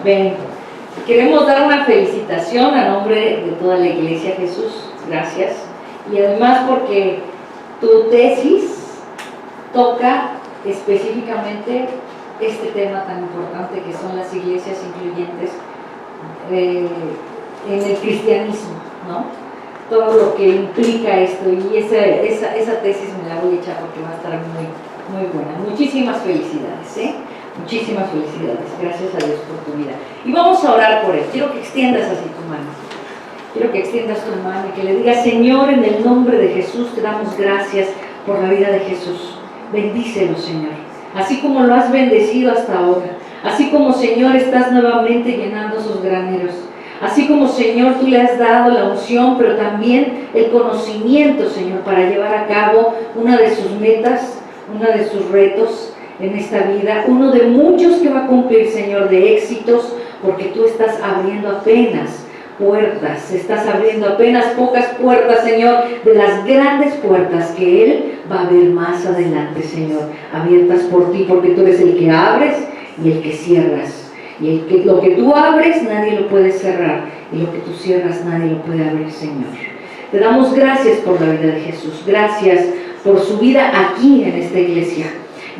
Ven. Queremos dar una felicitación a nombre de toda la Iglesia Jesús, gracias, y además porque tu tesis toca específicamente este tema tan importante que son las iglesias incluyentes en el cristianismo, ¿no? Todo lo que implica esto, y esa tesis me la voy a echar porque va a estar muy buena. Muchísimas felicidades, ¿eh? Muchísimas felicidades, gracias a Dios por tu vida. Y vamos a orar por él. Quiero que extiendas así tu mano. Quiero que extiendas tu mano y que le digas: Señor, en el nombre de Jesús te damos gracias por la vida de Jesús. Bendícelo, Señor, así como lo has bendecido hasta ahora. Así como, Señor, estás nuevamente llenando sus graneros. Así como, Señor, tú le has dado la unción, pero también el conocimiento, Señor, para llevar a cabo una de sus metas, uno de sus retos en esta vida, uno de muchos que va a cumplir, Señor, de éxitos, porque tú estás abriendo apenas puertas, estás abriendo apenas pocas puertas, Señor, de las grandes puertas que Él va a ver más adelante, Señor, abiertas por ti, porque tú eres el que abres y el que cierras. Y lo que tú abres nadie lo puede cerrar, y lo que tú cierras nadie lo puede abrir, Señor. Te damos gracias por la vida de Jesús, gracias por su vida aquí en esta iglesia.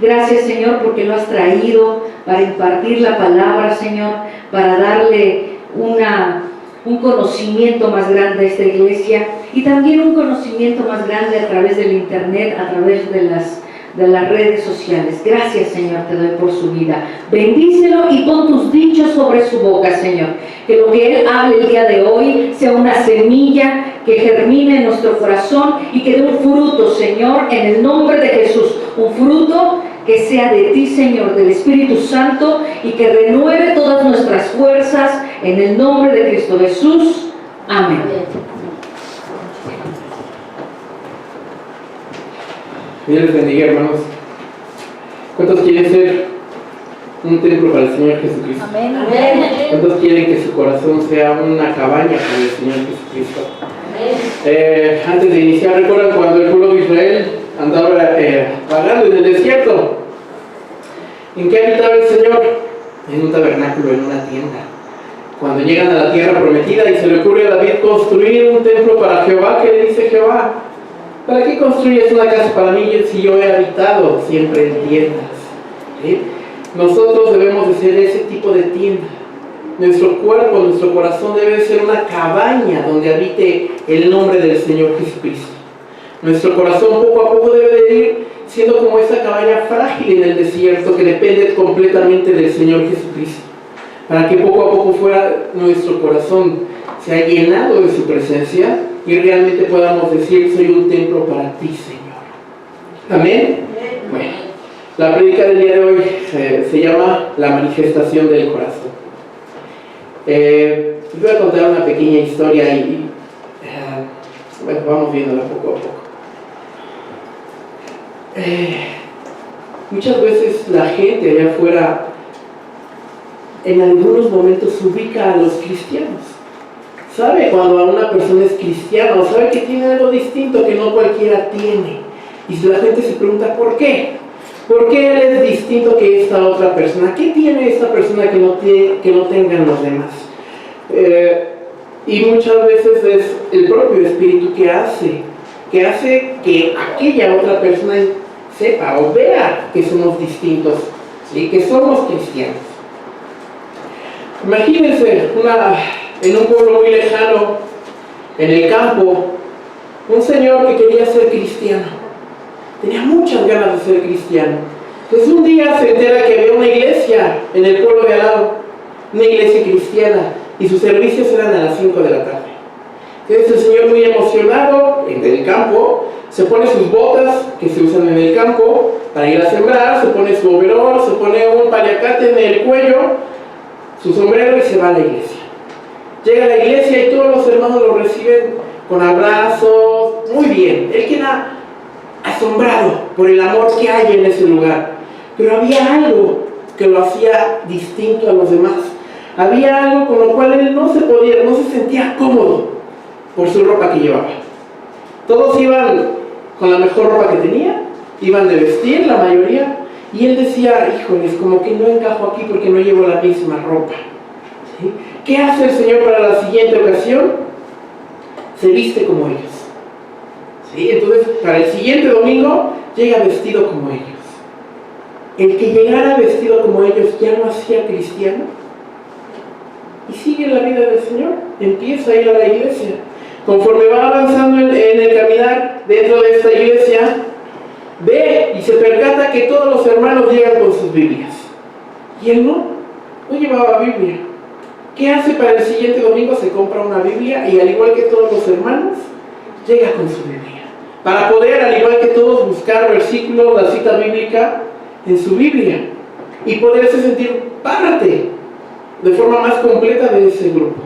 Gracias, Señor, porque lo has traído para impartir la palabra, Señor, para darle un conocimiento más grande a esta iglesia, y también un conocimiento más grande a través del internet, a través de las redes sociales. Gracias, Señor, te doy por su vida. Bendícelo y pon tus dichos sobre su boca, Señor. Que lo que Él hable el día de hoy sea una semilla que germine en nuestro corazón y que dé un fruto, Señor, en el nombre de Jesús. Un fruto que sea de ti, Señor, del Espíritu Santo, y que renueve todas nuestras fuerzas en el nombre de Cristo Jesús. Amén. Dios les bendiga, hermanos. ¿Cuántos quieren ser un templo para el Señor Jesucristo? Amén. Amén. ¿Cuántos quieren que su corazón sea una cabaña para el Señor Jesucristo? Amén. Antes de iniciar, ¿recuerdan cuando el pueblo de Israel andaba vagando en el desierto? ¿En qué habitaba el Señor? En un tabernáculo, en una tienda. Cuando llegan a la tierra prometida y se le ocurre a David construir un templo para Jehová, ¿qué le dice Jehová? ¿Para qué construyes una casa para mí si yo he habitado siempre en tiendas? ¿Sí? Nosotros debemos de ser ese tipo de tienda. Nuestro cuerpo, nuestro corazón debe ser una cabaña donde habite el nombre del Señor Jesucristo. Nuestro corazón poco a poco debe de ir siendo como esa cabaña frágil en el desierto que depende completamente del Señor Jesucristo, para que poco a poco nuestro corazón se ha llenado de su presencia y realmente podamos decir: soy un templo para ti, Señor. Amén. Bueno, la prédica del día de hoy se llama La manifestación del corazón. Voy a contar una pequeña historia y bueno, vamos viéndola poco a poco. Muchas veces la gente allá afuera en algunos momentos ubica a los cristianos. Sabe cuando a una persona es cristiana, o sabe que tiene algo distinto que no cualquiera tiene. Y si la gente se pregunta ¿por qué? ¿Por qué él es distinto que esta otra persona? ¿Qué tiene esta persona que no tengan los demás? Y muchas veces es el propio Espíritu que hace que aquella otra persona sepa o vea que somos distintos, ¿sí? Que somos cristianos. Imagínense en un pueblo muy lejano, en el campo, un señor que quería ser cristiano. Tenía muchas ganas de ser cristiano. Entonces un día se entera que había una iglesia en el pueblo de al lado, una iglesia cristiana, y sus servicios eran a las 5 de la tarde. Entonces el señor, muy emocionado, en el campo, se pone sus botas que se usan en el campo para ir a sembrar, se pone su overol, se pone un paliacate en el cuello, su sombrero, y se va a la iglesia. Llega a la iglesia y todos los hermanos lo reciben con abrazos, muy bien. Él queda asombrado por el amor que hay en ese lugar. Pero había algo que lo hacía distinto a los demás. Había algo con lo cual él no se sentía cómodo por su ropa que llevaba. Todos iban con la mejor ropa que tenía, iban de vestir la mayoría, y él decía: híjoles, como que no encajo aquí porque no llevo la misma ropa. ¿Sí? ¿Qué hace el Señor para la siguiente ocasión? Se viste como ellos. ¿Sí? Entonces, para el siguiente domingo, llega vestido como ellos. El que llegara vestido como ellos ya no hacía cristiano. Y sigue la vida del Señor. Empieza a ir a la iglesia. Conforme va avanzando en el caminar dentro de esta iglesia, ve y se percata que todos los hermanos llegan con sus Biblias. Y él no llevaba Biblia. ¿Qué hace para el siguiente domingo? Se compra una Biblia y al igual que todos los hermanos, llega con su Biblia. Para poder, al igual que todos, buscar versículos, la cita bíblica en su Biblia. Y poderse sentir parte, de forma más completa, de ese grupo.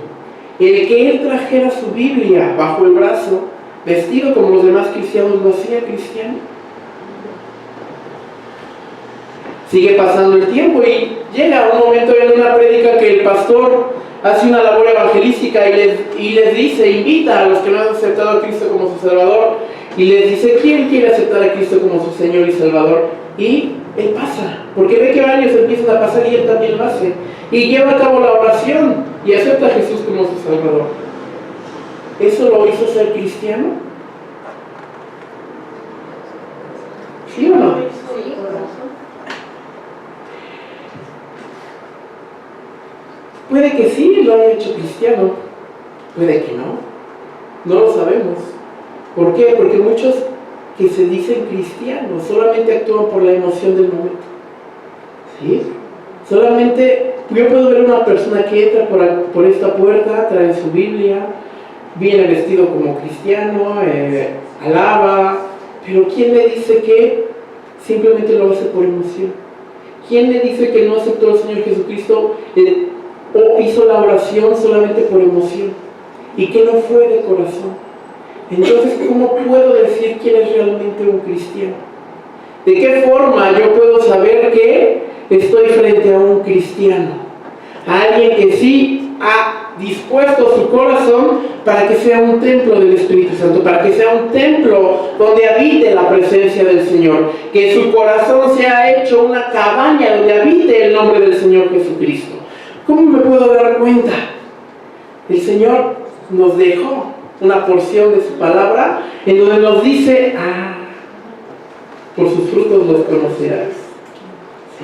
El que él trajera su Biblia bajo el brazo, vestido como los demás cristianos, ¿lo hacía cristiano? Sigue pasando el tiempo y llega un momento en una prédica que el pastor hace una labor evangelística y les dice, invita a los que no han aceptado a Cristo como su Salvador, y les dice, ¿quién quiere aceptar a Cristo como su Señor y Salvador? Y él pasa, porque ve que varios empiezan a pasar y él también lo hace, y lleva a cabo la oración y acepta a Jesús como su Salvador. ¿Eso lo hizo ser cristiano? ¿Sí o no? Sí, Puede que sí lo haya hecho cristiano, puede que no, no lo sabemos. ¿Por qué? Porque muchos que se dicen cristianos solamente actúan por la emoción del momento. ¿Sí? Solamente yo puedo ver una persona que entra por esta puerta, trae su Biblia, viene vestido como cristiano, alaba, pero ¿quién le dice que simplemente lo hace por emoción? ¿Quién le dice que no aceptó al Señor Jesucristo o hizo la oración solamente por emoción y que no fue de corazón? Entonces, ¿cómo puedo decir quién es realmente un cristiano? ¿De qué forma yo puedo saber que estoy frente a un cristiano? A alguien que sí ha dispuesto su corazón para que sea un templo del Espíritu Santo, para que sea un templo donde habite la presencia del Señor, que su corazón sea hecho una cabaña donde habite el nombre del Señor Jesucristo. ¿Cómo me puedo dar cuenta? El Señor nos dejó una porción de su palabra en donde nos dice, por sus frutos los conocerás.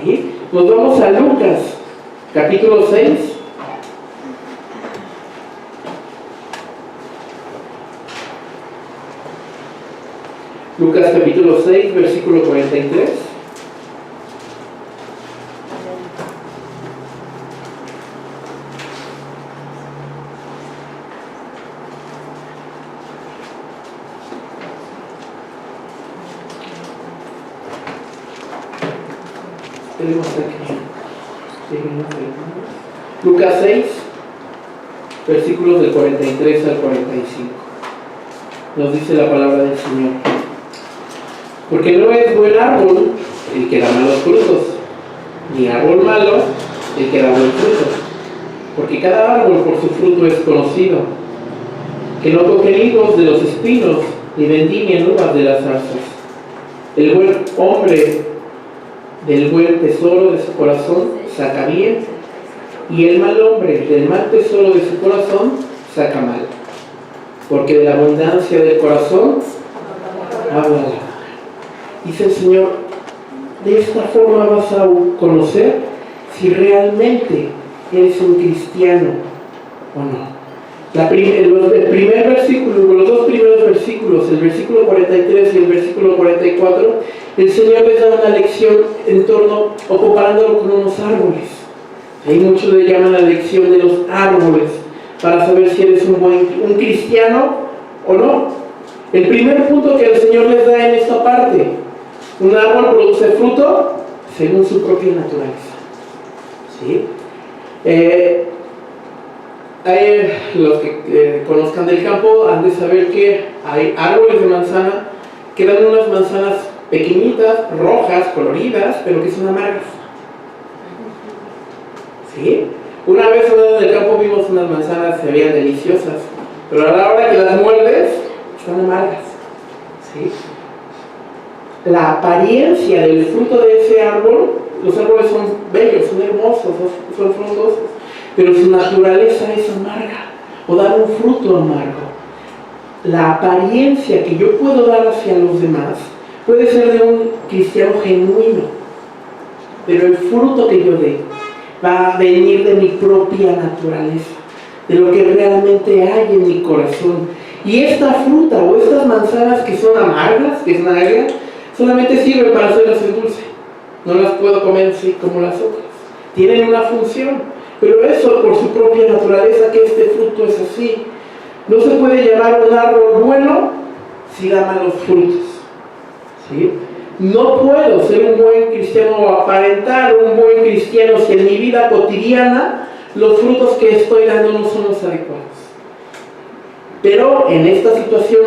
¿Sí? Nos vamos a Lucas, capítulo 6. Lucas capítulo 6, versículo 43. Lucas 6, versículos del 43 al 45. Nos dice la palabra del Señor. Porque no es buen árbol el que da malos frutos, ni árbol malo el que da buen fruto. Porque cada árbol por su fruto es conocido. Que no cogen higos de los espinos, ni vendimian uvas de las zarzas. El buen hombre del buen tesoro de su corazón saca bien, y el mal hombre del mal tesoro de su corazón saca mal. Porque de la abundancia del corazón habla la boca. Dice el Señor, de esta forma vas a conocer si realmente eres un cristiano o no. El primer versículo, los dos primeros versículos, el versículo 43 y el versículo 44, el Señor les da una lección en torno o comparándolo con unos árboles. Hay muchos le llaman la lección de los árboles para saber si eres un cristiano o no. El primer punto que el Señor les da en esta parte: un árbol produce fruto según su propia naturaleza. ¿Sí? Los que conozcan del campo han de saber que hay árboles de manzana que dan unas manzanas pequeñitas, rojas, coloridas, pero que son amargas. ¿Sí? Una vez andando en el campo vimos unas manzanas que se veían deliciosas, pero a la hora que las muerdes están amargas. ¿Sí? La apariencia del fruto de ese árbol, los árboles son bellos, son hermosos, son frondosos, pero su naturaleza es amarga o dar un fruto amargo. La apariencia que yo puedo dar hacia los demás puede ser de un cristiano genuino, pero el fruto que yo dé va a venir de mi propia naturaleza, de lo que realmente hay en mi corazón. Y esta fruta o estas manzanas que son amargas, que es amarga, solamente sirven para hacerlas en dulce. No las puedo comer así como las otras. Tienen una función, pero eso por su propia naturaleza, que este fruto es así. No se puede llamar un árbol bueno si da malos frutos, ¿sí? No puedo ser un buen cristiano o aparentar un buen cristiano si en mi vida cotidiana los frutos que estoy dando no son los adecuados. Pero en esta situación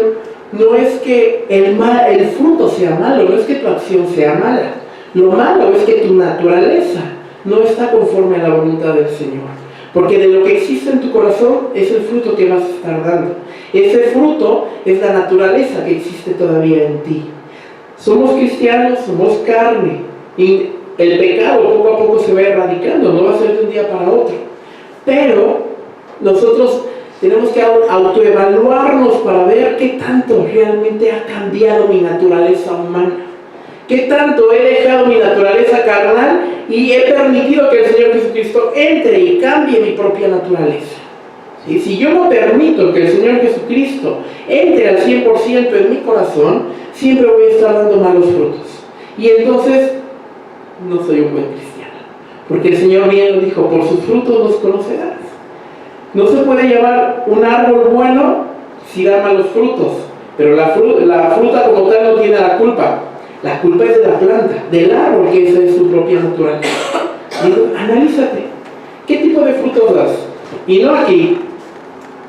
no es que el fruto sea malo, no es que tu acción sea mala. Lo malo es que tu naturaleza no está conforme a la voluntad del Señor. Porque de lo que existe en tu corazón es el fruto que vas a estar dando. Ese fruto es la naturaleza que existe todavía en ti. Somos cristianos, somos carne, y el pecado poco a poco se va erradicando, no va a ser de un día para otro. Pero nosotros tenemos que autoevaluarnos para ver qué tanto realmente ha cambiado mi naturaleza humana. ¿Qué tanto he dejado mi naturaleza carnal y he permitido que el Señor Jesucristo entre y cambie mi propia naturaleza? ¿Sí? Si yo no permito que el Señor Jesucristo entre al 100% en mi corazón, siempre voy a estar dando malos frutos. Y entonces, no soy un buen cristiano. Porque el Señor bien lo dijo, por sus frutos los conocerás. No se puede llamar un árbol bueno si da malos frutos. Pero la fruta como tal no tiene la culpa. La culpa es de la planta, del árbol, que es de su propia naturaleza. Analízate. ¿Qué tipo de frutos das? Y no aquí,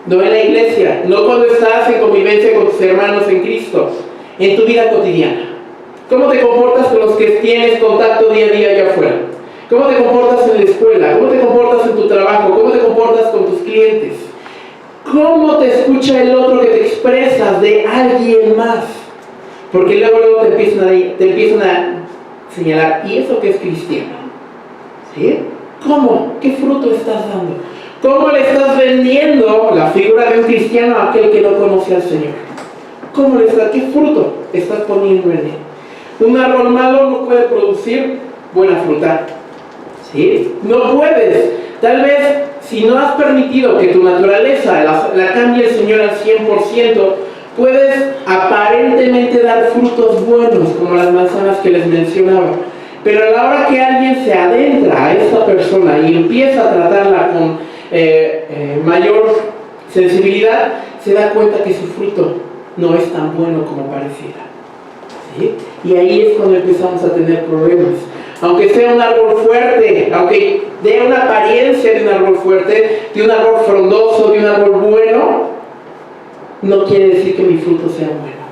no en la iglesia, no cuando estás en convivencia con tus hermanos en Cristo, en tu vida cotidiana. ¿Cómo te comportas con los que tienes contacto día a día allá afuera? ¿Cómo te comportas en la escuela? ¿Cómo te comportas en tu trabajo? ¿Cómo te comportas con tus clientes? ¿Cómo te escucha el otro que te expresas de alguien más? Porque luego te empiezan a señalar, ¿y eso qué es cristiano? ¿Sí? ¿Cómo? ¿Qué fruto estás dando? ¿Cómo le estás vendiendo la figura de un cristiano a aquel que no conoce al Señor? ¿Qué fruto estás poniendo en él? Un árbol malo no puede producir buena fruta. ¿Sí? No puedes. Tal vez, si no has permitido que tu naturaleza la cambie el Señor al 100%, puedes aparentemente dar frutos buenos, como las manzanas que les mencionaba. Pero a la hora que alguien se adentra a esta persona y empieza a tratarla con mayor sensibilidad, se da cuenta que su fruto no es tan bueno como pareciera. ¿Sí? Y ahí es cuando empezamos a tener problemas. Aunque sea un árbol fuerte, aunque dé una apariencia de un árbol fuerte, de un árbol frondoso, de un árbol bueno, no quiere decir que mi fruto sea bueno.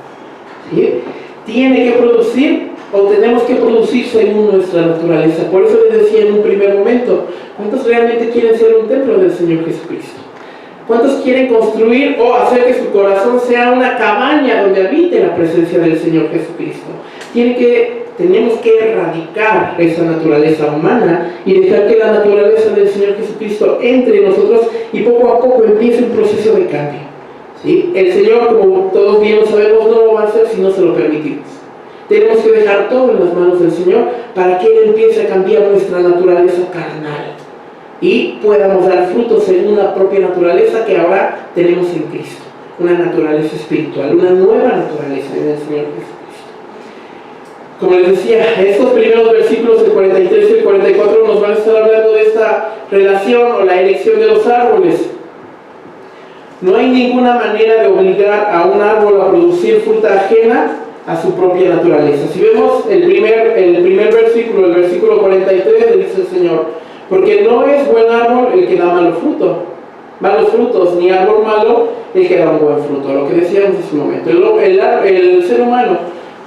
¿Sí? Tiene que producir, o tenemos que producir según nuestra naturaleza. Por eso les decía en un primer momento, ¿cuántos realmente quieren ser un templo del Señor Jesucristo? ¿Cuántos quieren construir o hacer que su corazón sea una cabaña donde habite la presencia del Señor Jesucristo? Tenemos que erradicar esa naturaleza humana y dejar que la naturaleza del Señor Jesucristo entre en nosotros y poco a poco empiece un proceso de cambio. ¿Sí? El Señor, como todos bien lo sabemos, no lo va a hacer si no se lo permitimos. Tenemos que dejar todo en las manos del Señor para que Él empiece a cambiar nuestra naturaleza carnal y podamos dar frutos según la propia naturaleza que ahora tenemos en Cristo. Una naturaleza espiritual, una nueva naturaleza en el Señor Jesucristo. Como les decía, estos primeros versículos, el 43 y el 44, nos van a estar hablando de esta relación o la elección de los árboles. No hay ninguna manera de obligar a un árbol a producir fruta ajena a su propia naturaleza. Si vemos el primer versículo, el versículo 43, dice el Señor, porque no es buen árbol el que da malos frutos, ni árbol malo el que da un buen fruto, lo que decíamos en su momento. El ser humano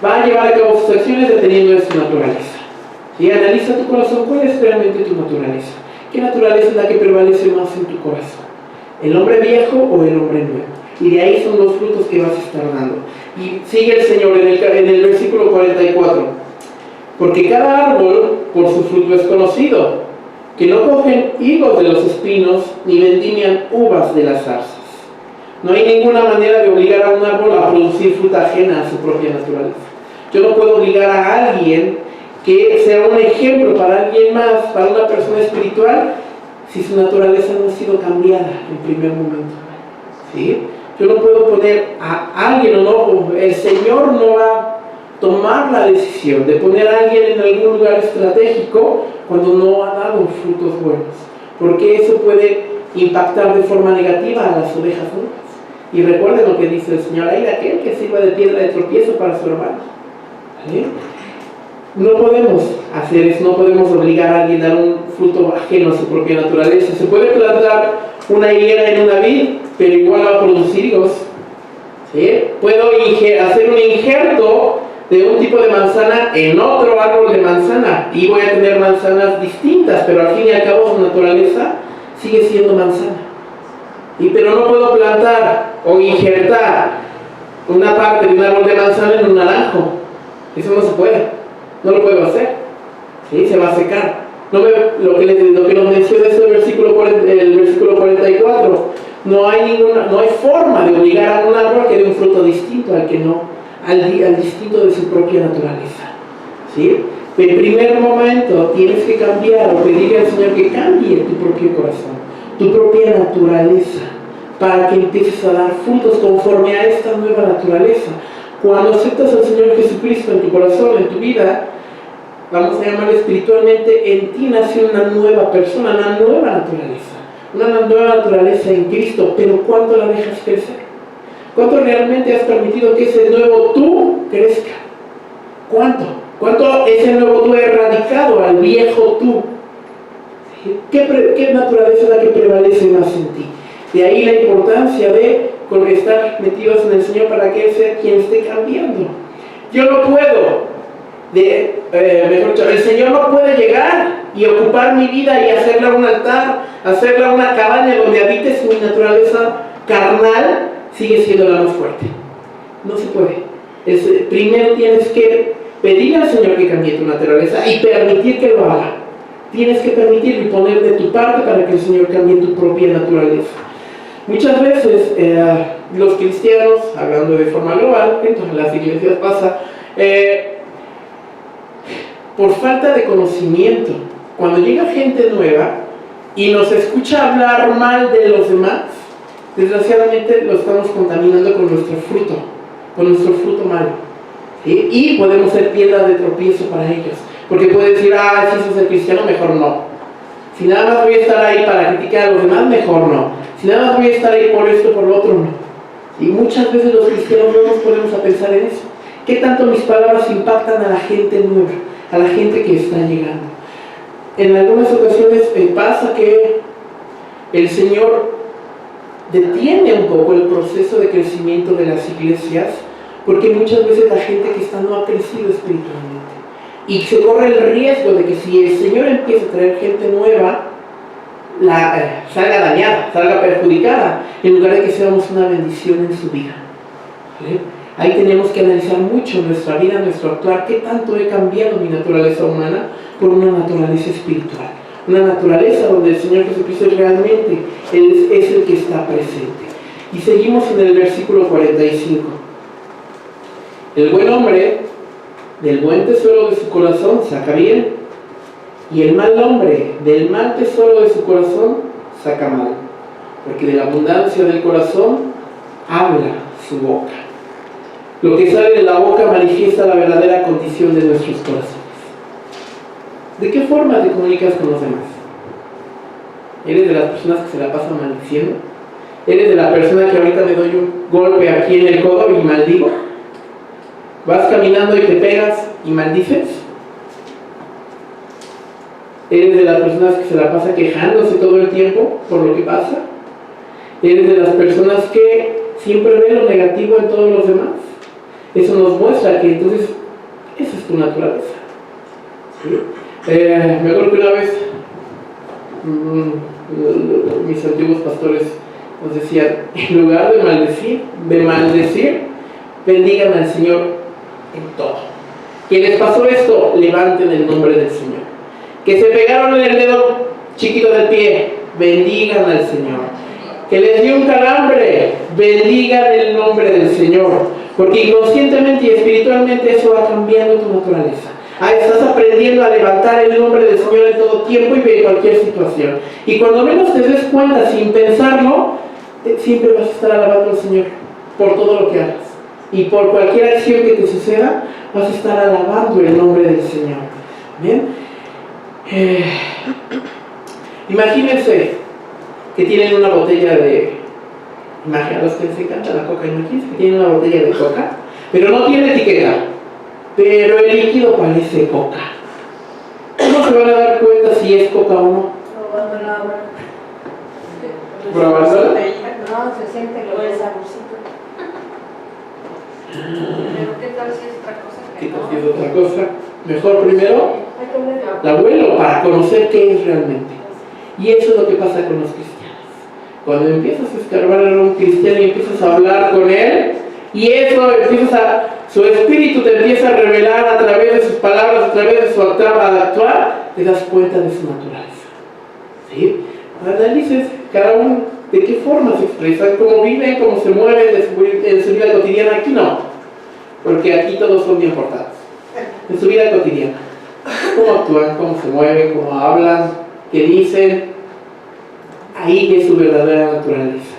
va a llevar a cabo sus acciones dependiendo de su naturaleza. Y analiza tu corazón, ¿cuál es realmente tu naturaleza? ¿Qué naturaleza es la que prevalece más en tu corazón? ¿El hombre viejo o el hombre nuevo? Y de ahí son los frutos que vas a estar dando. Y sigue el Señor en el versículo 44. Porque cada árbol por su fruto es conocido. que no cogen higos de los espinos ni vendimian uvas de las zarzas. No hay ninguna manera de obligar a un árbol a producir fruta ajena a su propia naturaleza. Yo no puedo obligar a alguien que sea un ejemplo para alguien más, para una persona espiritual, si su naturaleza no ha sido cambiada en primer momento. ¿Sí? Yo no puedo poner a alguien, o no, el Señor no va a tomar la decisión de poner a alguien en algún lugar estratégico cuando no ha dado frutos buenos, porque eso puede impactar de forma negativa a las ovejas nuevas. Y recuerden lo que dice el Señor: hay de aquel que sirva de piedra de tropiezo para su hermano. ¿Vale? No podemos hacer eso, no podemos obligar a alguien a dar un fruto ajeno a su propia naturaleza. Se puede plantar una higuera en una vid, pero igual va a producir higos. ¿Sí? Puedo hacer un injerto de un tipo de manzana en otro árbol de manzana y voy a tener manzanas distintas, pero al fin y al cabo su naturaleza sigue siendo manzana. Pero no puedo plantar o injertar una parte de un árbol de manzana en un naranjo. Eso no se puede, no lo puedo hacer. ¿Sí? Se va a secar. Lo que nos menciona es el versículo 44. No hay forma de obligar a un árbol que dé un fruto distinto al distinto de su propia naturaleza. ¿Sí? En primer momento tienes que cambiar o pedirle al Señor que cambie tu propio corazón, tu propia naturaleza, para que empieces a dar frutos conforme a esta nueva naturaleza. Cuando aceptas al Señor Jesucristo en tu corazón, en tu vida, vamos a llamarlo espiritualmente, en ti nace una nueva persona, una nueva naturaleza en Cristo. Pero ¿cuánto la dejas crecer? ¿Cuánto realmente has permitido que ese nuevo tú crezca? ¿Cuánto ese nuevo tú ha erradicado al viejo tú? ¿Qué naturaleza es la que prevalece más en ti? De ahí la importancia de estar metidos en el Señor para que Él sea quien esté cambiando. Yo no puedo, mejor dicho, el Señor no puede llegar y ocupar mi vida y hacerla un altar, hacerla una cabaña donde habites mi naturaleza carnal. Sigue siendo la más fuerte. No se puede. Primero tienes que pedir al Señor que cambie tu naturaleza y permitir que lo haga. Tienes que permitirlo y poner de tu parte para que el Señor cambie tu propia naturaleza. Muchas veces los cristianos, hablando de forma global, en todas las iglesias pasa, por falta de conocimiento, cuando llega gente nueva y nos escucha hablar mal de los demás, desgraciadamente lo estamos contaminando con nuestro fruto malo. ¿Sí? Y podemos ser piedra de tropiezo para ellos, porque puede decir: si sos el cristiano, mejor no. Si nada más voy a estar ahí para criticar a los demás, mejor no. Si nada más voy a estar ahí por esto, por lo otro, no. Y muchas veces los cristianos no nos ponemos a pensar en eso. ¿Qué tanto mis palabras impactan a la gente nueva, a la gente que está llegando? En algunas ocasiones pasa que el Señor detiene un poco el proceso de crecimiento de las iglesias, porque muchas veces la gente que está no ha crecido espiritualmente. Y se corre el riesgo de que si el Señor empieza a traer gente nueva, salga dañada, salga perjudicada, en lugar de que seamos una bendición en su vida. ¿Sí? Ahí tenemos que analizar mucho nuestra vida, nuestro actuar, qué tanto he cambiado mi naturaleza humana por una naturaleza espiritual. Una naturaleza donde el Señor Jesucristo realmente es el que está presente. Y seguimos en el versículo 45. El buen hombre del buen tesoro de su corazón saca bien, y el mal hombre del mal tesoro de su corazón saca mal, porque de la abundancia del corazón habla su boca. Lo que sale de la boca manifiesta la verdadera condición de nuestros corazones. ¿De qué forma te comunicas con los demás? ¿Eres de las personas que se la pasan maldiciendo? ¿Eres de la persona que ahorita me doy un golpe aquí en el codo y maldigo? ¿Vas caminando y te pegas y maldices? ¿Eres de las personas que se la pasa quejándose todo el tiempo por lo que pasa? ¿Eres de las personas que siempre ven lo negativo en todos los demás? Eso nos muestra que entonces esa es tu naturaleza. ¿Sí? Me acuerdo que una vez mis antiguos pastores nos decían: en lugar de maldecir, bendigan al Señor en todo. Que les pasó esto, levanten el nombre del Señor. Que se pegaron en el dedo, chiquito del pie, bendigan al Señor. Que les dio un calambre, bendigan el nombre del Señor, porque inconscientemente y espiritualmente eso va cambiando tu naturaleza. Estás aprendiendo a levantar el nombre del Señor en todo tiempo y en cualquier situación. Y cuando menos te des cuenta, sin pensarlo, siempre vas a estar alabando al Señor por todo lo que hagas. Y por cualquier acción que te suceda, vas a estar alabando el nombre del Señor. ¿Bien? Imagínense que tienen una botella de... Imagínense, a los que les encanta la coca, imagínense que tienen una botella de coca, pero no tiene etiqueta. Pero el líquido parece coca. ¿Cómo se van a dar cuenta si es coca o no? Probando el agua. ¿Probándola? No, se siente lo del saborcito. Pero ¿qué tal si es otra cosa? ¿Qué tal si es otra cosa? Mejor primero Hay que olerlo. la huelo para conocer qué es realmente. Y eso es lo que pasa con los cristianos. Cuando empiezas a escarbar a un cristiano y empiezas a hablar con él, y eso su espíritu te empieza a revelar a través de sus palabras, a través de su actuar, te das cuenta de su naturaleza. ¿Sí? Analices cada uno de qué forma se expresan, cómo viven, cómo se mueven en su vida cotidiana. Aquí no, porque aquí todos son bien portados. En su vida cotidiana, cómo actúan, cómo se mueven, cómo hablan, qué dicen, ahí es su verdadera naturaleza.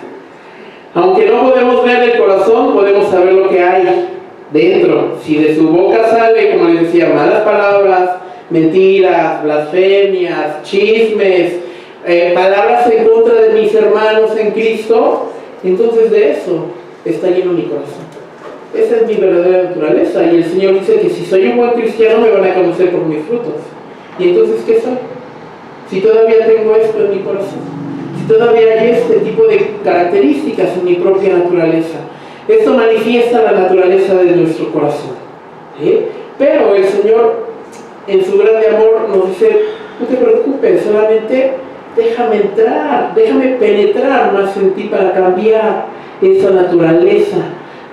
Aunque no podemos ver el corazón, podemos saber lo que hay dentro. Si de su boca sale, como les decía, malas palabras, mentiras, blasfemias, chismes, palabras en contra de mis hermanos en Cristo, entonces de eso está lleno mi corazón. Esa es mi verdadera naturaleza. Y el Señor dice que si soy un buen cristiano me van a conocer por mis frutos. ¿Y entonces qué soy? Si todavía tengo esto en mi corazón, si todavía hay este tipo de características en mi propia naturaleza, esto manifiesta la naturaleza de nuestro corazón. ¿Sí? Pero el Señor, en su grande amor, nos dice: no te preocupes, solamente déjame entrar, déjame penetrar más en ti para cambiar esa naturaleza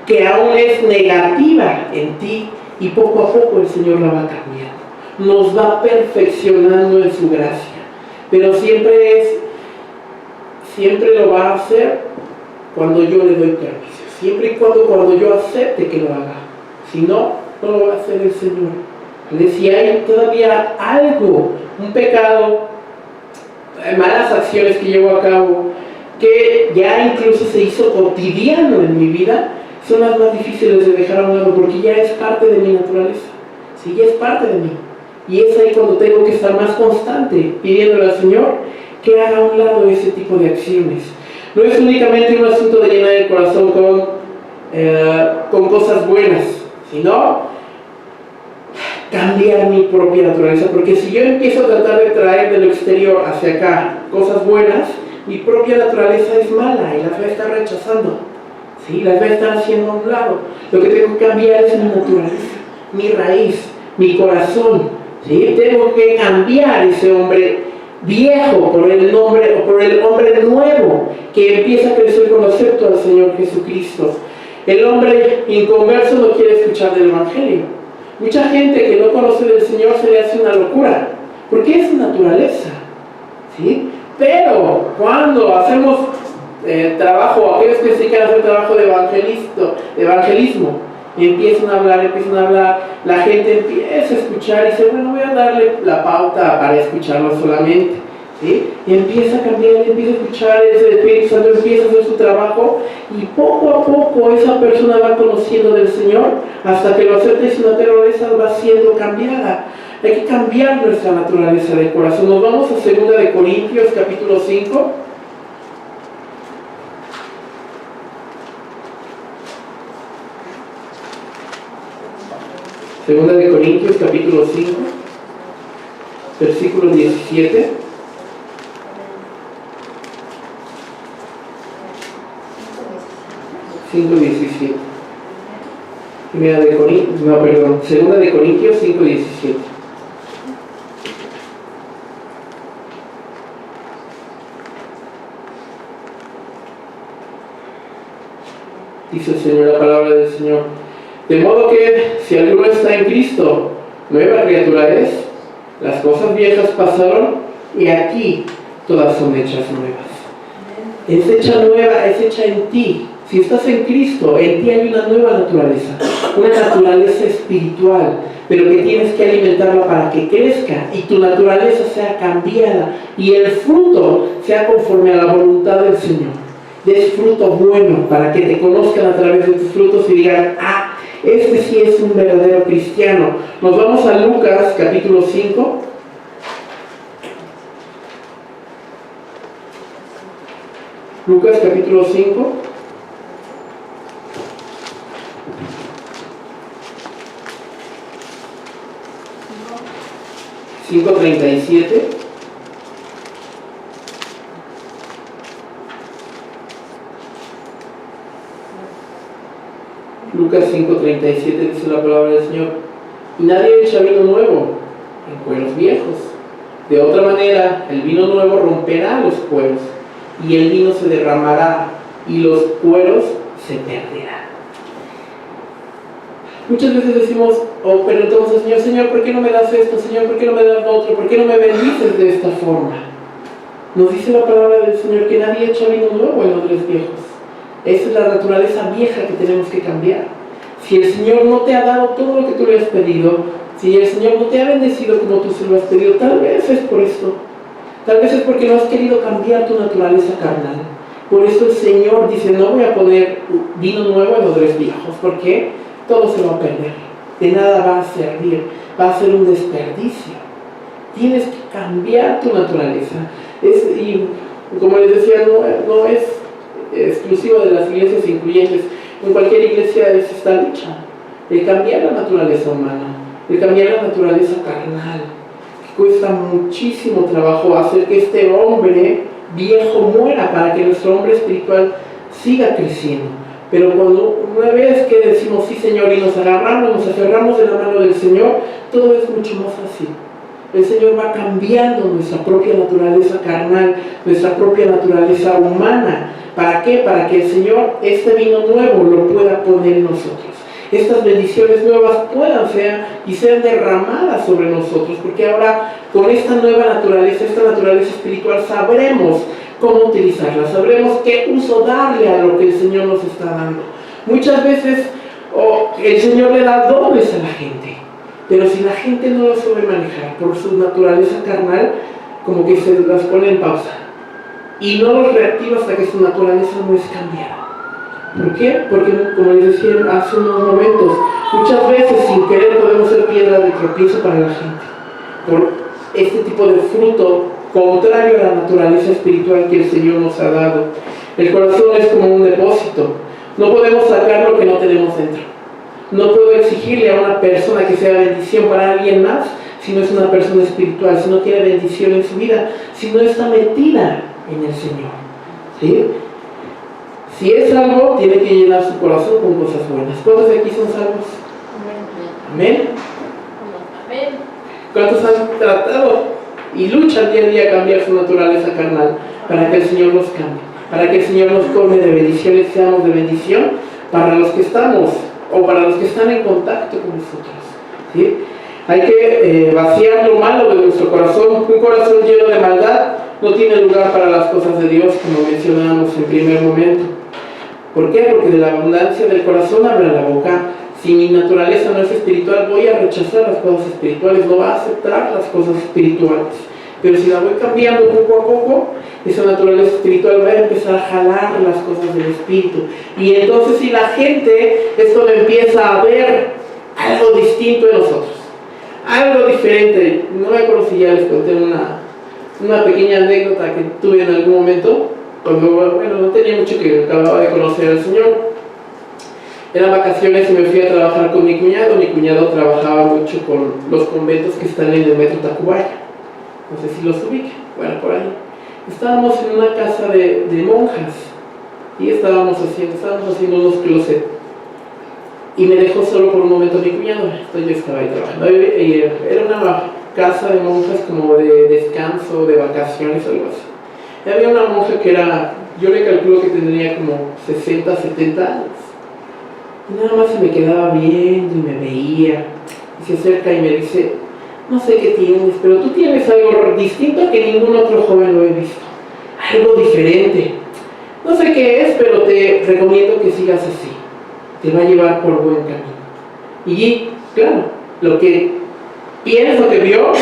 que aún es negativa en ti, y poco a poco el Señor la va cambiando, nos va perfeccionando en su gracia. Pero siempre lo va a hacer cuando yo le doy permiso, siempre y cuando yo acepte que lo haga. Si no, no lo va a hacer el Señor. Si hay todavía algo, un pecado, malas acciones que llevo a cabo, que ya incluso se hizo cotidiano en mi vida, son las más difíciles de dejar a un lado, porque ya es parte de mi naturaleza. Sí, ya es parte de mí. Y es ahí cuando tengo que estar más constante, pidiéndole al Señor que haga a un lado ese tipo de acciones. No es únicamente un asunto de llenar el corazón con cosas buenas, sino cambiar mi propia naturaleza. Porque si yo empiezo a tratar de traer de lo exterior hacia acá cosas buenas, mi propia naturaleza es mala y las voy a estar rechazando. ¿Sí? Las voy a estar haciendo a un lado. Lo que tengo que cambiar es mi naturaleza, mi raíz, mi corazón. ¿Sí? Tengo que cambiar ese hombre viejo por el hombre nuevo que empieza a crecer con acepto al Señor Jesucristo. El hombre inconverso no quiere escuchar del Evangelio. Mucha gente que no conoce del Señor se le hace una locura, porque es su naturaleza. ¿Sí? Pero cuando hacemos trabajo, aquellos que se dedican a hacer trabajo de evangelismo, empiezan a hablar, la gente empieza a escuchar y dice: bueno, voy a darle la pauta para escucharlo solamente. ¿Sí? Y empieza a cambiar, empieza a escuchar, el Espíritu Santo empieza a hacer su trabajo, y poco a poco esa persona va conociendo del Señor hasta que lo acepta y su naturaleza va siendo cambiada. Hay que cambiar nuestra naturaleza de corazón. Nos vamos a 2 Corintios capítulo 5. Segunda de Corintios capítulo 5, versículo 17. Segunda de Corintios 5:17. Dice el Señor, la palabra del Señor: de modo que si alguno está en Cristo, nueva criatura es, las cosas viejas pasaron, y aquí todas son hechas nuevas. Es hecha nueva, es hecha en ti. Si estás en Cristo, en ti hay una nueva naturaleza, una naturaleza espiritual, pero que tienes que alimentarla para que crezca y tu naturaleza sea cambiada y el fruto sea conforme a la voluntad del Señor. Des fruto bueno para que te conozcan a través de tus frutos y digan, ah, este sí es un verdadero cristiano. Nos vamos a Lucas capítulo 5. Lucas capítulo 5. $5.37. Lucas 5.37 dice la palabra del Señor: y nadie echa vino nuevo en cueros viejos. De otra manera, el vino nuevo romperá los cueros, y el vino se derramará, y los cueros se perderán. Muchas veces decimos, o preguntamos al Señor, Señor, ¿por qué no me das esto? Señor, ¿por qué no me das lo otro? ¿Por qué no me bendices de esta forma? Nos dice la palabra del Señor que nadie echa vino nuevo en odres viejos. Esa es la naturaleza vieja que tenemos que cambiar. Si el Señor no te ha dado todo lo que tú le has pedido, si el Señor no te ha bendecido como tú se lo has pedido, tal vez es por esto. Tal vez es porque no has querido cambiar tu naturaleza carnal. Por eso el Señor dice, no voy a poner vino nuevo en odres viejos. ¿Por qué? Todo se va a perder. De nada va a servir. Va a ser un desperdicio. Tienes que cambiar tu naturaleza. Y como les decía, no es exclusivo de las iglesias incluyentes. En cualquier iglesia es esta lucha de cambiar la naturaleza humana, de cambiar la naturaleza carnal. Cuesta muchísimo trabajo hacer que este hombre viejo muera para que nuestro hombre espiritual siga creciendo. Pero cuando una vez que decimos sí Señor y nos agarramos, nos aferramos de la mano del Señor, todo es mucho más fácil. El Señor va cambiando nuestra propia naturaleza carnal, nuestra propia naturaleza humana. ¿Para qué? Para que el Señor este vino nuevo lo pueda poner en nosotros. Estas bendiciones nuevas puedan ser y sean derramadas sobre nosotros, porque ahora con esta nueva naturaleza, esta naturaleza espiritual, sabremos cómo utilizarla, sabremos qué uso darle a lo que el Señor nos está dando. Muchas veces el Señor le da dones a la gente, pero si la gente no lo sabe manejar por su naturaleza carnal, como que se las pone en pausa y no los reactiva hasta que su naturaleza no es cambiada. ¿Por qué? Porque, como les decía hace unos momentos, muchas veces sin querer podemos ser piedra de tropiezo para la gente por este tipo de fruto contrario a la naturaleza espiritual que el Señor nos ha dado. El corazón es como un depósito. No podemos sacar lo que no tenemos dentro. No puedo exigirle a una persona que sea bendición para alguien más si no es una persona espiritual, si no tiene bendición en su vida, si no está metida en el Señor. ¿Sí? Si es salvo, tiene que llenar su corazón con cosas buenas. ¿Cuántos de aquí son salvos? Amén. Amén. ¿Cuántos han tratado y luchan día a día a cambiar su naturaleza carnal para que el Señor nos cambie? Para que el Señor nos colme de bendiciones, seamos de bendición para los que estamos o para los que están en contacto con nosotros. ¿Sí? Hay que vaciar lo malo de nuestro corazón. Un corazón lleno de maldad no tiene lugar para las cosas de Dios, como mencionábamos en primer momento. ¿Por qué? Porque de la abundancia del corazón habla la boca. Si mi naturaleza no es espiritual, voy a rechazar las cosas espirituales, no voy a aceptar las cosas espirituales. Pero si la voy cambiando poco a poco, esa naturaleza espiritual va a empezar a jalar las cosas del espíritu. Y entonces si la gente esto le empieza a ver algo distinto en nosotros, algo diferente. No me acuerdo si ya les conté una pequeña anécdota que tuve en algún momento, cuando, no tenía mucho que acababa de conocer al Señor. Eran vacaciones y me fui a trabajar con mi cuñado. Mi cuñado trabajaba mucho con los conventos que están en el metro Tacubaya. No sé si los ubiquen, bueno, por ahí. Estábamos en una casa de monjas y estábamos haciendo unos closets. Y me dejó solo por un momento mi cuñado. Entonces yo estaba ahí trabajando. Era una casa de monjas como de descanso, de vacaciones, algo así. Y había una monja que yo le calculo que tendría como 60, 70 años. Y nada más se me quedaba viendo y me veía. Y se acerca y me dice, no sé qué tienes, pero tú tienes algo distinto que ningún otro joven lo he visto. Algo diferente. No sé qué es, pero te recomiendo que sigas así. Te va a llevar por buen camino. Y claro, lo que pienso que vio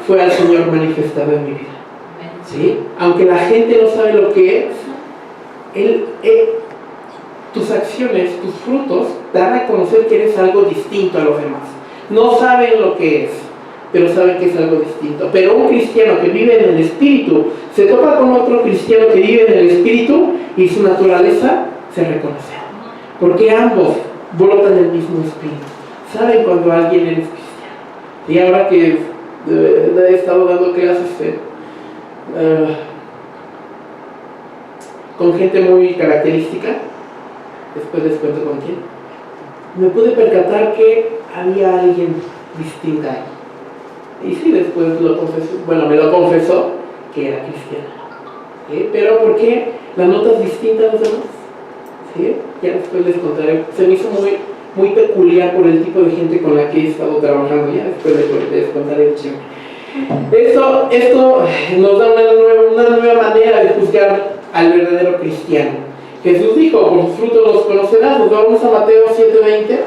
fue al Señor manifestado en mi vida. ¿Sí? Aunque la gente no sabe lo que es, tus acciones, tus frutos, dan a conocer que eres algo distinto a los demás. No saben lo que es, pero saben que es algo distinto. Pero un cristiano que vive en el Espíritu se topa con otro cristiano que vive en el Espíritu y su naturaleza se reconoce. Porque ambos brotan el mismo Espíritu. Saben cuando alguien es cristiano. Y ahora que he estado dando clases con gente muy característica, después les cuento con quién, me pude percatar que había alguien distinto ahí. Y sí, después lo confesó, me lo confesó que era cristiano. ¿Sí? Pero ¿por qué la notas distinta a los demás? ¿Sí? Ya después les contaré. Se me hizo muy peculiar por el tipo de gente con la que he estado trabajando. Ya después les contaré el chisme. Esto nos da una nueva manera de juzgar al verdadero cristiano. Jesús dijo, por sus frutos los conocerás. Nos vamos a Mateo 7:20.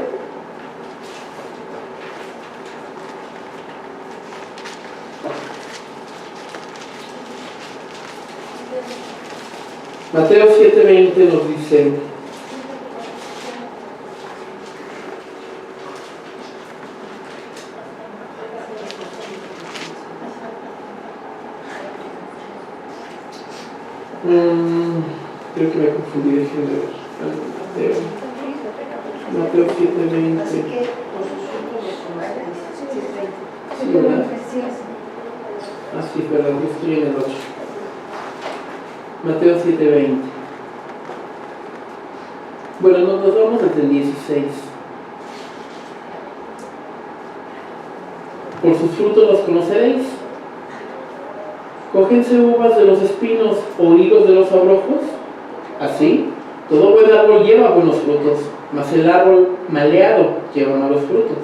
Mateo 7:20 nos dice: creo que me confundí, déjenme ver. Mateo 7:20. Así que por sus frutos los conoceréis. Sí, ¿verdad? Así es, verdad, yo estoy en el 8. Mateo 7:20. Bueno, nos vamos hasta el 16. Por sus frutos los conoceréis. Cógense uvas de los espinos o higos de los abrojos. Así, todo buen árbol lleva buenos frutos, mas el árbol maleado lleva malos frutos.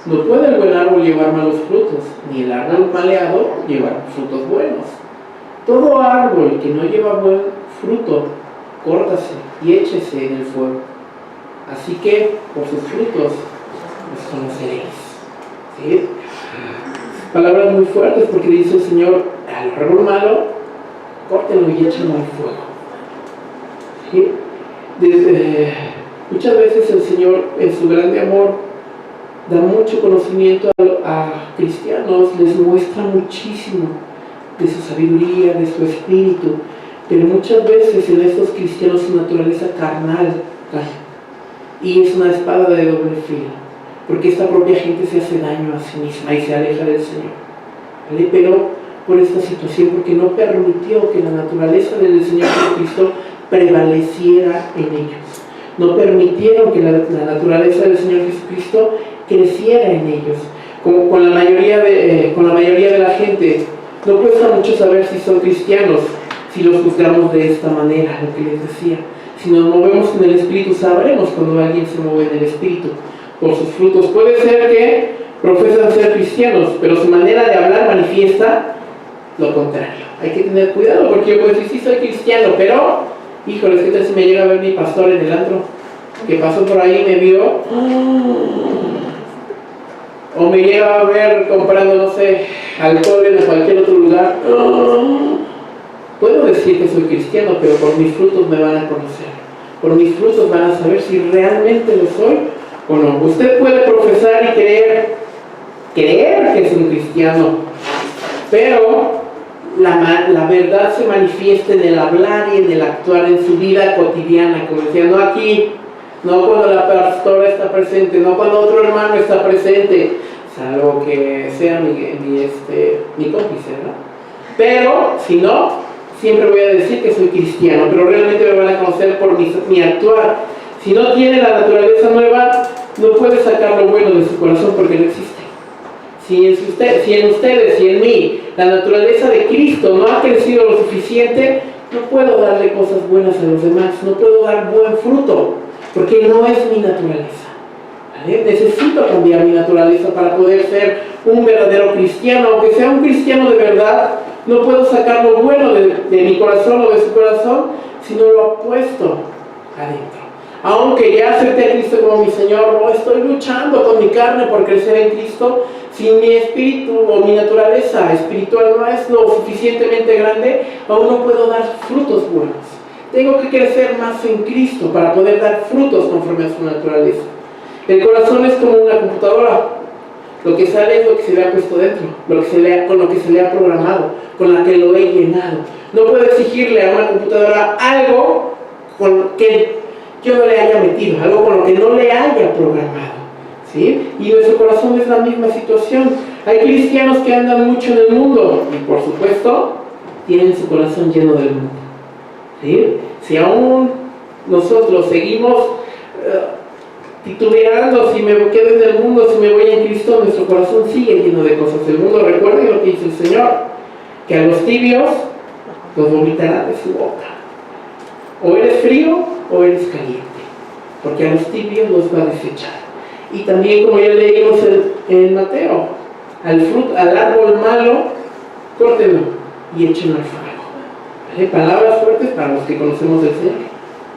No puede el buen árbol llevar malos frutos, ni el árbol maleado llevar frutos buenos. Todo árbol que no lleva buen fruto, córtase y échese en el fuego. Así que, por sus frutos, los conoceréis. ¿Sí? Palabras muy fuertes, porque dice el Señor: al árbol malo, córtenlo y échenlo al fuego. ¿Sí? Muchas veces el Señor, en su grande amor, da mucho conocimiento a cristianos, les muestra muchísimo de su sabiduría, de su espíritu, pero muchas veces en estos cristianos su naturaleza carnal cae, y es una espada de doble filo, porque esta propia gente se hace daño a sí misma y se aleja del Señor, ¿vale? Pero por esta situación, porque no permitió que la naturaleza del Señor Jesucristo prevaleciera en ellos, no permitieron que la naturaleza del Señor Jesucristo creciera en ellos. Como con la mayoría de la gente, no cuesta mucho saber si son cristianos, si los juzgamos de esta manera, lo que les decía. Si nos movemos en el Espíritu, sabremos cuando alguien se mueve en el Espíritu. Por sus frutos. Puede ser que profesan ser cristianos, pero su manera de hablar manifiesta lo contrario. Hay que tener cuidado, porque yo puedo decir: sí, soy cristiano, pero, híjole, ¿qué tal si me llega a ver mi pastor en el antro? Que pasó por ahí y me vio, o me llega a ver comprando, no sé, alcohol en cualquier otro lugar. Puedo decir que soy cristiano, pero por mis frutos me van a conocer. Por mis frutos van a saber si realmente lo soy o no. Usted puede profesar y creer que es un cristiano, pero la verdad se manifiesta en el hablar y en el actuar en su vida cotidiana, como decía, no aquí, no cuando la pastora está presente, no cuando otro hermano está presente, salvo que sea mi cómplice, ¿no? Pero, si no, siempre voy a decir que soy cristiano, pero realmente me van a conocer por mi actuar. Si no tiene la naturaleza nueva, no puede sacar lo bueno de su corazón, porque no existe. Si en ustedes y en mí la naturaleza de Cristo no ha crecido lo suficiente, no puedo darle cosas buenas a los demás, no puedo dar buen fruto, porque no es mi naturaleza. ¿vale? Necesito cambiar mi naturaleza para poder ser un verdadero cristiano. Aunque sea un cristiano de verdad, no puedo sacar lo bueno de mi corazón o de su corazón si no lo apuesto adentro. Aunque ya acepté a Cristo como mi Señor, o estoy luchando con mi carne por crecer en Cristo, si mi espíritu o mi naturaleza espiritual no es lo suficientemente grande, aún no puedo dar frutos buenos. Tengo que crecer más en Cristo para poder dar frutos conforme a su naturaleza. El corazón es como una computadora. Lo que sale es lo que se le ha puesto dentro, con lo que se le ha programado, con la que lo he llenado. No puedo exigirle a una computadora algo con que yo no le haya metido, algo con lo que no le haya programado, ¿sí? Y nuestro corazón es la misma situación. Hay cristianos que andan mucho en el mundo y, por supuesto, tienen su corazón lleno del mundo, ¿sí? Si aún nosotros seguimos titubeando, si me quedo en el mundo, si me voy en Cristo, nuestro corazón sigue lleno de cosas del mundo. Recuerden lo que dice el Señor, que a los tibios los vomitará de su boca. O eres frío o eres caliente, porque a los tibios los va a desechar. Y también, como ya leímos en Mateo, al árbol malo, córtenlo y échenlo al fuego. ¿Vale? Palabras fuertes para los que conocemos del Señor.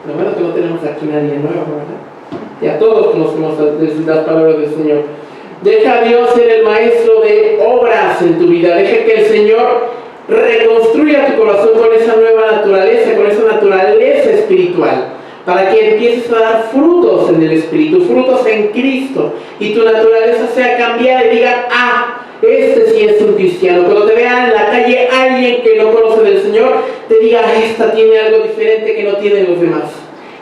Lo bueno que no tenemos aquí nadie nuevo, ¿verdad? Ya todos conocemos las palabras del Señor. Deja a Dios ser el maestro de obras en tu vida. Deja que el Señor reconstruya tu corazón con esa nueva naturaleza, con esa naturaleza espiritual, para que empieces a dar frutos en el Espíritu, frutos en Cristo, y tu naturaleza sea cambiada y diga, este sí es un cristiano. Cuando te vea en la calle alguien que no conoce del Señor, te diga, esta tiene algo diferente que no tienen los demás.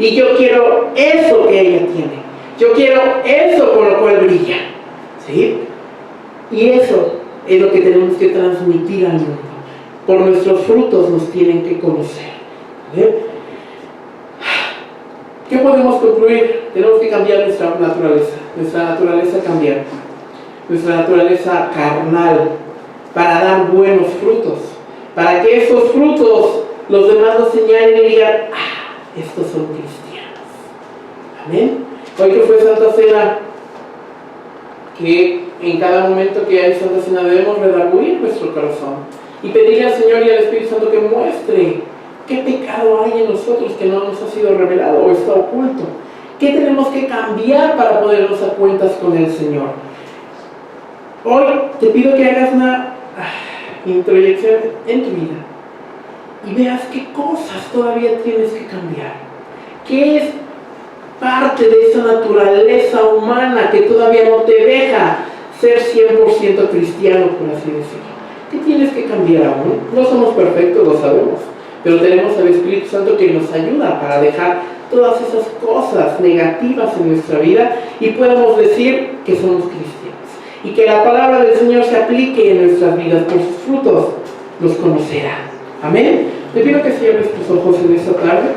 Y yo quiero eso que ella tiene. Yo quiero eso por lo cual brilla. ¿Sí? Y eso es lo que tenemos que transmitir al mundo. Por nuestros frutos nos tienen que conocer. ¿Vale? ¿Qué podemos concluir? Tenemos que cambiar nuestra naturaleza cambiar. Nuestra naturaleza carnal, para dar buenos frutos. Para que esos frutos los demás nos señalen y digan, estos son cristianos. Amén. Hoy que fue Santa Cena, que en cada momento que hay Santa Cena debemos redarguir nuestro corazón y pedirle al Señor y al Espíritu Santo que muestre qué pecado hay en nosotros que no nos ha sido revelado o está oculto. ¿Qué tenemos que cambiar para ponernos a cuentas con el Señor? Hoy te pido que hagas una introyección en tu vida y veas qué cosas todavía tienes que cambiar. ¿Qué es parte de esa naturaleza humana que todavía no te deja ser 100% cristiano, por así decirlo? ¿Qué tienes que cambiar aún? No somos perfectos, lo sabemos, pero tenemos al Espíritu Santo que nos ayuda para dejar todas esas cosas negativas en nuestra vida y podamos decir que somos cristianos y que la palabra del Señor se aplique en nuestras vidas. Por sus frutos los conocerán. Amén. Te pido que cierres tus ojos en esta tarde.